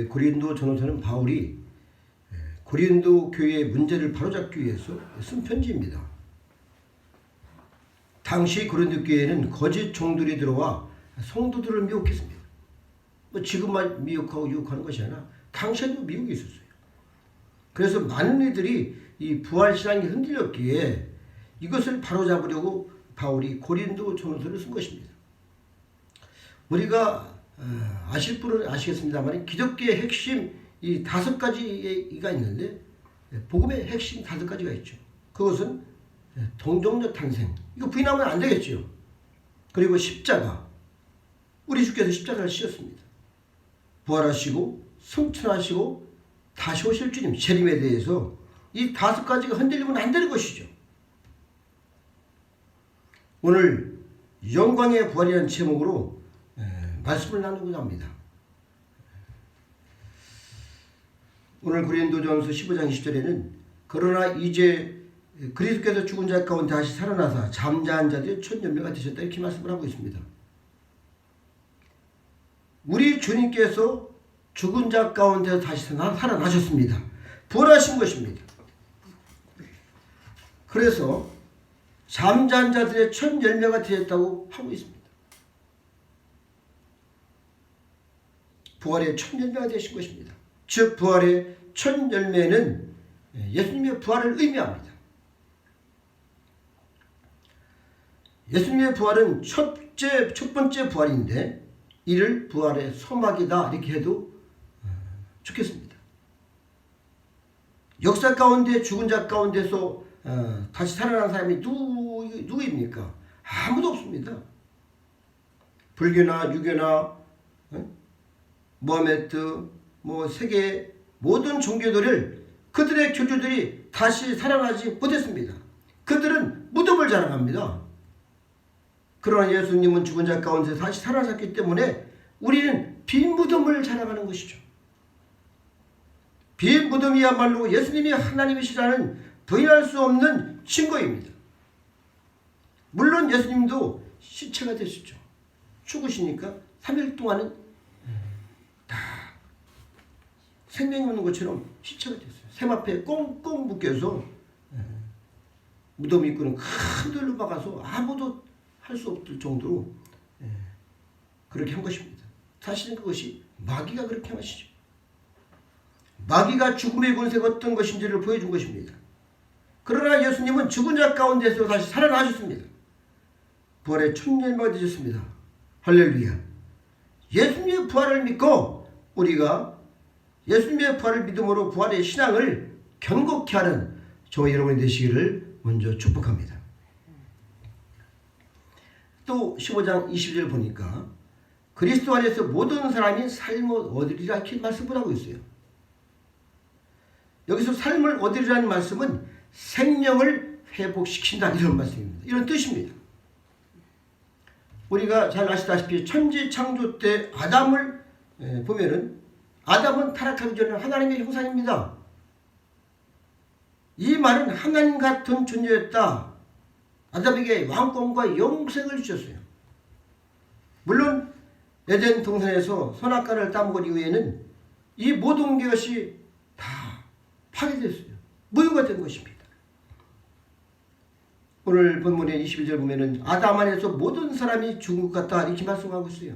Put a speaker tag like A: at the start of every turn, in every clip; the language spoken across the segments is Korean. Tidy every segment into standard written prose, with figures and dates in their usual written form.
A: 고린도 전후서는 바울이 고린도 교회의 문제를 바로잡기 위해서 쓴 편지입니다. 당시 고린도 교회에는 거짓 종들이 들어와 성도들을 미혹했습니다. 지금만 미혹하고 유혹하는 것이 아니라 당시에도 미혹이 있었어요. 그래서 많은 이들이 이 부활신앙이 흔들렸기에 이것을 바로잡으려고 바울이 고린도 전후서를 쓴 것입니다. 우리가 아실 분은 아시겠습니다만 기독교의 핵심 이 5가지가 있는데 복음의 핵심 5가지가 있죠. 그것은 동정녀 탄생, 이거 부인하면 안 되겠죠. 그리고 십자가, 우리 주께서 십자가를 지셨습니다. 부활하시고 승천하시고 다시 오실 주님 재림에 대해서 이 5가지가 흔들리면 안 되는 것이죠. 오늘 영광의 부활이라는 제목으로 말씀을 나누고자 합니다. 오늘 고린도전서 15장 20절에는 그러나 이제 그리스도께서 죽은 자 가운데 다시 살아나사 잠자한 자들이 천년배가 되셨다, 이렇게 말씀을 하고 있습니다. 우리 주님께서 죽은 자 가운데 다시 살아나셨습니다. 부활하신 것입니다. 그래서 잠자한 자들의 첫 열매가 되었다고 하고 있습니다. 부활의 첫 열매가 되신 것입니다. 즉 부활의 첫 열매는 예수님의 부활을 의미합니다. 예수님의 부활은 첫 번째 부활인데 이를 부활의 소막이다, 이렇게 해도 좋겠습니다. 역사 가운데 죽은 자 가운데서 다시 살아난 사람이 누구입니까? 아무도 없습니다. 불교나 유교나 모하메드, 세계 모든 종교들을 그들의 교주들이 다시 살아나지 못했습니다. 그들은 무덤을 자랑합니다. 그러나 예수님은 죽은 자 가운데 다시 살아났기 때문에 우리는 빈 무덤을 자랑하는 것이죠. 빈 무덤이야말로 예수님이 하나님이시라는 부인할 수 없는 증거입니다. 물론 예수님도 시체가 되셨죠. 죽으시니까 3일 동안은 다 생명이 없는 것처럼 시체가 됐어요. 샘 앞에 꽁꽁 묶여서 무덤 입구는 큰 돌로 박아서 아무도 할 수 없을 정도로 그렇게 한 것입니다. 사실은 그것이 마귀가 그렇게 한 것이죠. 마귀가 죽음의 권세가 어떤 것인지를 보여준 것입니다. 그러나 예수님은 죽은 자 가운데서 다시 살아나셨습니다. 부활의 첫 열매가 되셨습니다. 할렐루야. 예수님의 부활을 믿고 우리가 예수님의 부활을 믿음으로 부활의 신앙을 견고케 하는 저와 여러분이 되시기를 먼저 축복합니다. 또 15장 20절 보니까 그리스도 안에서 모든 사람이 삶을 얻으리라, 이렇게 말씀을 하고 있어요. 여기서 삶을 얻으리라는 말씀은 생명을 회복시킨다, 이런 말씀입니다. 이런 뜻입니다. 우리가 잘 아시다시피 천지 창조 때 아담을 보면은 아담은 타락하기 전에 하나님의 형상입니다. 이 말은 하나님 같은 존재였다. 아담에게 왕권과 영생을 주셨어요. 물론 에덴 동산에서 선악과를 따먹은 이후에는 이 모든 것이 다 파괴됐어요. 무효가 된 것입니다. 오늘 본문의 22절 보면은 아담 안에서 모든 사람이 죽은 것 같다, 이렇게 말씀하고 있어요.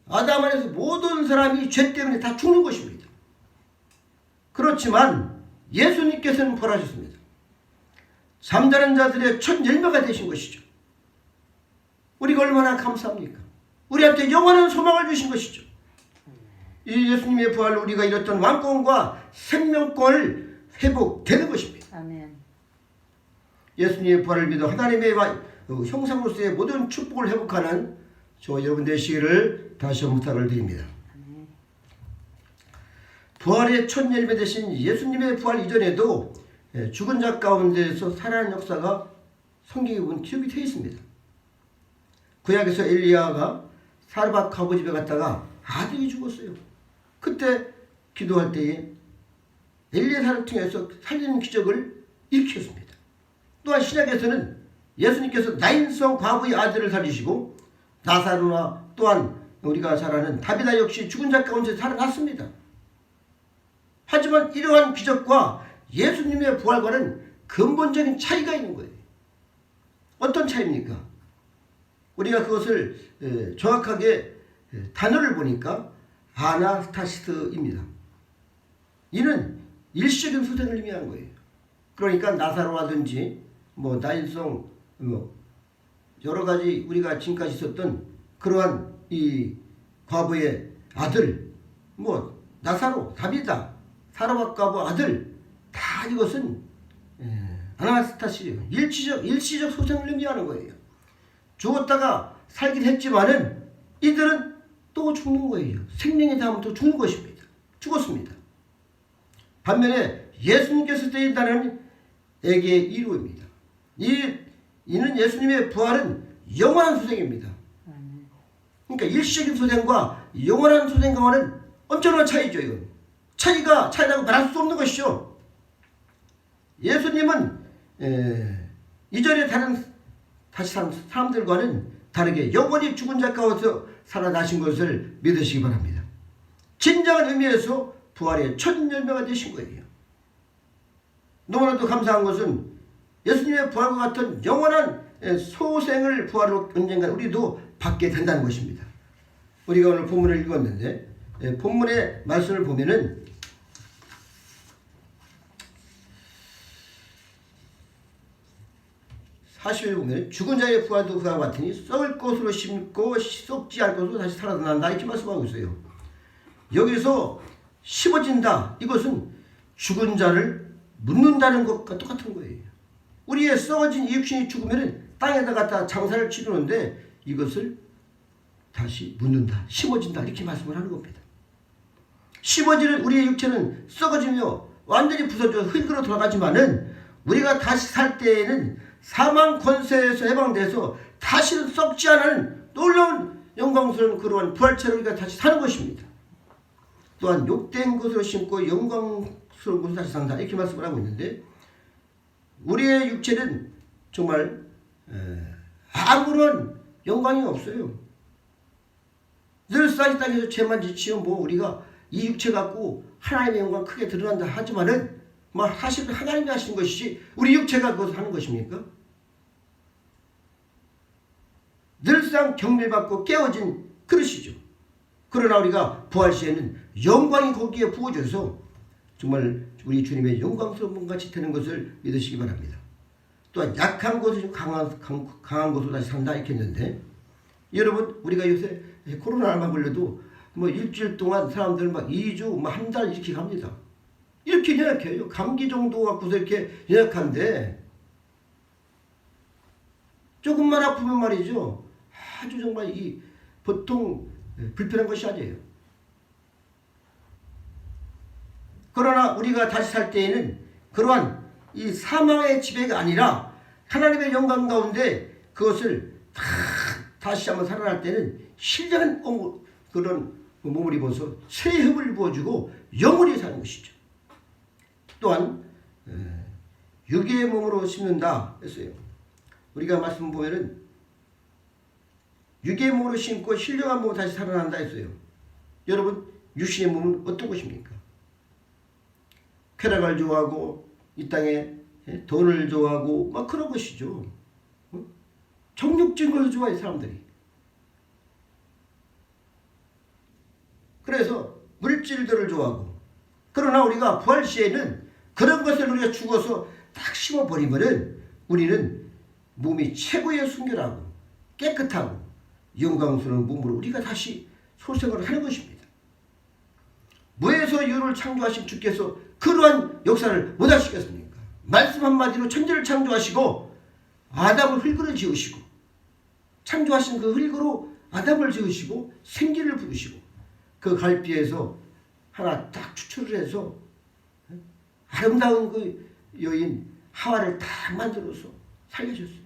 A: 아담 안에서 모든 사람이 죄 때문에 다 죽는 것입니다. 그렇지만 예수님께서는 부활하셨습니다. 잠자는 자들의 첫 열매가 되신 것이죠. 우리가 얼마나 감사합니까? 우리한테 영원한 소망을 주신 것이죠. 이 예수님의 부활로 우리가 잃었던 왕권과 생명권을 회복되는 것입니다.
B: 아멘.
A: 예수님의 부활을 믿어 하나님의 형상으로서의 모든 축복을 회복하는 저와 여러분 되시기를 다시 한번 부탁을 드립니다.
B: 아멘.
A: 부활의 첫 열매 되신 예수님의 부활 이전에도 죽은 자 가운데에서 살아난 역사가 성경에 보면 기록이 되어 있습니다. 구약에서 엘리야가 사르밧 아버지 집에 갔다가 아들이 죽었어요. 그때 기도할 때에 엘리야를 통해서 살리는 기적을 일으켰습니다. 또한 신약에서는 예수님께서 나인성 과부의 아들을 살리시고 나사로나 또한 우리가 잘 아는 다비다 역시 죽은 자 가운데 살아났습니다. 하지만 이러한 기적과 예수님의 부활과는 근본적인 차이가 있는 거예요. 어떤 차이입니까? 우리가 그것을 정확하게 단어를 보니까 아나스타시스입니다. 이는 일시적인 소생을 의미하는 거예요. 그러니까 나사로라든지 나인성 여러 가지 우리가 지금까지 있었던 그러한 이 과부의 아들 나사로, 다비다, 사라밧 과부 아들 다 이것은 아나스타시예요. 일시적 소생을 의미하는 거예요. 죽었다가 살긴 했지만은 이들은 또 죽는 거예요. 생명이 닿으면 또 죽는 것입니다. 죽었습니다. 반면에 예수님께서 되어있다는 에게의 이루입니다. 이는 예수님의 부활은 영원한 소생입니다. 그러니까 일시적인 소생과 영원한 소생과는 엄청난 차이죠. 이건 차이라고 말할 수 없는 것이죠. 예수님은 이전에 다시 산 사람들과는 다르게 영원히 죽은 자 가운데서 살아나신 것을 믿으시기 바랍니다. 진정한 의미에서 부활의 첫 열매가 되신 거예요. 너무나도 감사한 것은 예수님의 부활과 같은 영원한 소생을 부활로 언젠가 우리도 받게 된다는 것입니다. 우리가 오늘 본문을 읽었는데 본문의 말씀을 보면은 40일 보면 죽은 자의 부활도 그와 같으니 썩을 것으로 심고 썩지 않을 것으로 다시 살아난다 이렇게 말씀하고 있어요. 여기서 심어진다 이것은 죽은 자를 묻는다는 것과 똑같은 거예요. 우리의 썩어진 이 육신이 죽으면 땅에다 갖다 장사를 치르는데 이것을 다시 묻는다, 심어진다 이렇게 말씀을 하는 겁니다. 심어지는 우리의 육체는 썩어지며 완전히 부서져 흙으로 돌아가지만은 우리가 다시 살 때에는 사망 권세에서 해방돼서 다시는 썩지 않은 놀라운 영광스러운 그러한 부활체로 우리가 다시 사는 것입니다. 또한 욕된 것으로 심고 영광스러운 것으로 다시 산다 이렇게 말씀을 하고 있는데 우리의 육체는 정말 아무런 영광이 없어요. 늘상 이 땅에서 죄만 지치면 우리가 이 육체 갖고 하나님의 영광 크게 드러난다 하지만은 사실 하나님이 하시는 것이지 우리 육체가 그것을 하는 것입니까? 늘상 경멸받고 깨어진 그릇이죠. 그러나 우리가 부활 시에는 영광이 거기에 부어져서 정말 우리 주님의 영광스러운 몸같이 되는 것을 믿으시기 바랍니다. 또한 약한 것을 강한 것으로 다시 산다 이렇게 했는데 여러분 우리가 요새 코로나만 걸려도 일주일 동안 사람들 2주 한 달 이렇게 갑니다. 이렇게 연약해요. 감기 정도 갖고서 이렇게 연약한데 조금만 아프면 말이죠. 아주 정말 보통 불편한 것이 아니에요. 그러나 우리가 다시 살 때에는 그러한 이 사망의 지배가 아니라 하나님의 영광 가운데 그것을 다시 한번 살아날 때는 신령한 그런 몸을 입어서 새 힘을 부어주고 영원히 사는 것이죠. 또한 육의 몸으로 심는다 했어요. 우리가 말씀 보면은 육의 몸으로 심고 신령한 몸으로 다시 살아난다 했어요. 여러분 육신의 몸은 어떤 것입니까? 쾌락을 좋아하고 이 땅에 돈을 좋아하고 그런 것이죠. 정욕적인 것을 좋아해 사람들이. 그래서 물질들을 좋아하고 그러나 우리가 부활 시에는 그런 것을 우리가 죽어서 딱 심어버리면은 우리는 몸이 최고의 순결하고 깨끗하고 영광스러운 몸으로 우리가 다시 소생을 하는 것입니다. 무에서 유를 창조하신 주께서 그러한 역사를 못 하시겠습니까? 말씀 한마디로 천지를 창조하시고 아담을 흙으로 지으시고 창조하신 그 흙으로 아담을 지으시고 생기를 부르시고 그 갈비에서 하나 딱 추출을 해서 아름다운 그 여인 하와를 딱 만들어서 살려줬어요.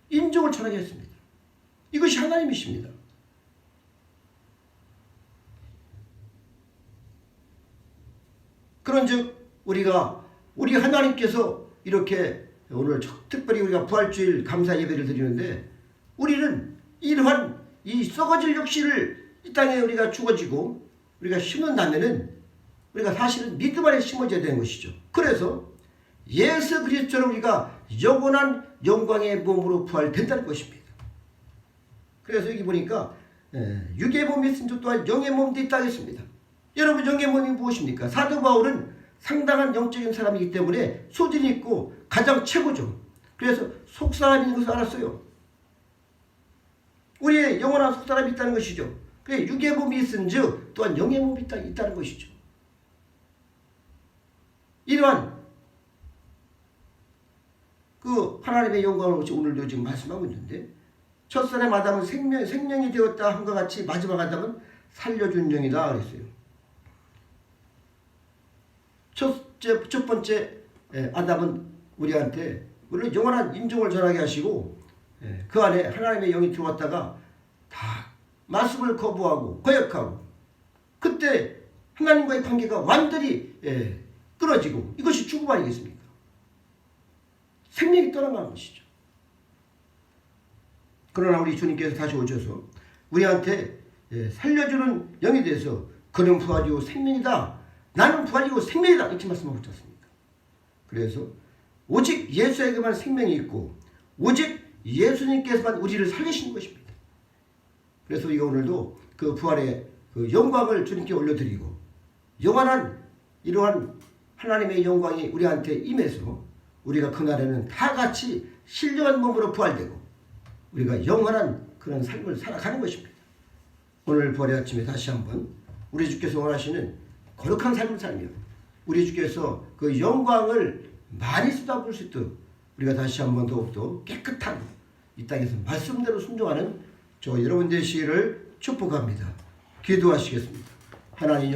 A: 인종을 천하게 했습니다. 이것이 하나님이십니다. 그런즉 우리 하나님께서 이렇게 오늘 특별히 우리가 부활주일 감사 예배를 드리는데 우리는 이러한 이 썩어질 육신을 이 땅에 우리가 죽어지고 우리가 심는다면은 우리가 사실은 믿음 안에 심어져야 되는 것이죠. 그래서 예수 그리스도처럼 우리가 영원한 영광의 몸으로 부활된다는 것입니다. 그래서 여기 보니까 육의 몸이 있은 주 또한 영의 몸도 있다 하겠습니다. 여러분 영의 몸이 무엇입니까? 사도 바울은 상당한 영적인 사람이기 때문에 소질이 있고 가장 최고죠. 그래서 속사람인 것을 알았어요. 우리의 영원한 속사람이 있다는 것이죠. 그래 육의 몸이 있은즉 또한 영의 몸이 있다는 것이죠. 이러한 그 하나님의 영광을 오늘도 지금 말씀하고 있는데 첫사람 아담은 생명이 되었다 함과 같이 마지막 아담은 살려준 영이다 그랬어요. 첫 번째 아담은 우리한테 물론 영원한 인종을 전하게 하시고 그 안에 하나님의 영이 들어왔다가 다 말씀을 거부하고 거역하고 그때 하나님과의 관계가 완전히 끊어지고 이것이 죽음 아니겠습니까? 생명이 떠나가는 것이죠. 그러나 우리 주님께서 다시 오셔서 우리한테 살려주는 영이 돼서 그는 부활이요 생명이다. 나는 부활이고 생명이다. 이렇게 말씀하고 있지 않습니까? 그래서 오직 예수에게만 생명이 있고 오직 예수님께서만 우리를 살리시는 것입니다. 그래서 우리가 오늘도 그 부활의 그 영광을 주님께 올려드리고 영원한 이러한 하나님의 영광이 우리한테 임해서 우리가 그날에는 다 같이 신령한 몸으로 부활되고 우리가 영원한 그런 삶을 살아가는 것입니다. 오늘 부활의 아침에 다시 한번 우리 주께서 원하시는 거룩한 삶을 살며 우리 주께서 그 영광을 많이 쏟아부을 수 있도록 우리가 다시 한번 더욱더 깨끗한 이 땅에서 말씀대로 순종하는 저 여러분 되시기를 축복합니다. 기도하시겠습니다. 하나님